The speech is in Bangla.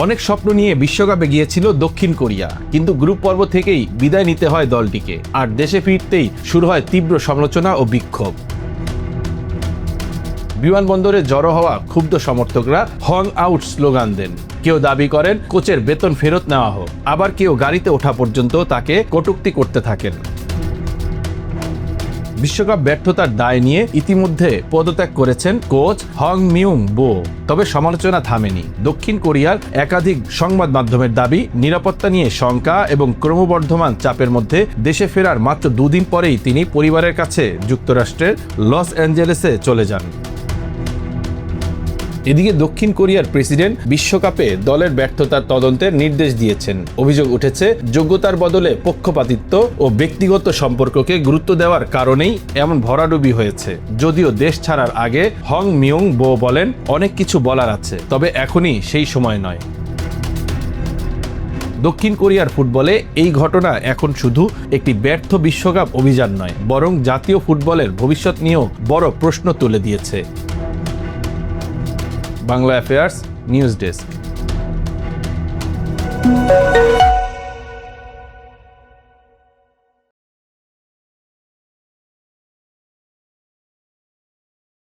অনেক স্বপ্ন নিয়ে বিশ্বকাপে গিয়েছিল দক্ষিণ কোরিয়া, কিন্তু গ্রুপ পর্ব থেকেই বিদায় নিতে হয় দলটিকে। আর দেশে ফিরতেই শুরু হয় তীব্র সমালোচনা ও বিক্ষোভ। বিমানবন্দরে জড়ো হওয়া ক্ষুব্ধ সমর্থকরা হং আউট স্লোগান দেন। কেউ দাবি করেন কোচের বেতন ফেরত নেওয়া হোক, আবার কেউ গাড়িতে ওঠা পর্যন্ত তাকে কটূক্তি করতে থাকেন। বিশ্বকাপ ব্যর্থতার দায় নিয়ে ইতিমধ্যে পদত্যাগ করেছেন কোচ হং মিউং বো। তবে সমালোচনা থামেনি। দক্ষিণ কোরিয়ার একাধিক সংবাদ মাধ্যমের দাবি, নিরাপত্তা নিয়ে শঙ্কা এবং ক্রমবর্ধমান চাপের মধ্যে দেশে ফেরার মাত্র 2 দিন পরেই তিনি পরিবারের কাছে যুক্তরাষ্ট্রের লস অ্যাঞ্জেলেসে চলে যান। এদিকে দক্ষিণ কোরিয়ার প্রেসিডেন্ট বিশ্বকাপে দলের ব্যর্থতার তদন্তের নির্দেশ দিয়েছেন। অভিযোগ উঠেছে যোগ্যতার বদলে পক্ষপাতিত্ব ও ব্যক্তিগত সম্পর্ককে গুরুত্ব দেওয়ার কারণেই এমন ভরাডুবি হয়েছে। যদিও দেশ ছাড়ার আগে হং মিউং বো বলেন, অনেক কিছু বলার আছে, তবে এখনই সেই সময় নয়। দক্ষিণ কোরিয়ার ফুটবলে এই ঘটনা এখন শুধু একটি ব্যর্থ বিশ্বকাপ অভিযান নয়, বরং জাতীয় ফুটবলের ভবিষ্যৎ নিয়েও বড় প্রশ্ন তুলে দিয়েছে। Bangla affairs news desk.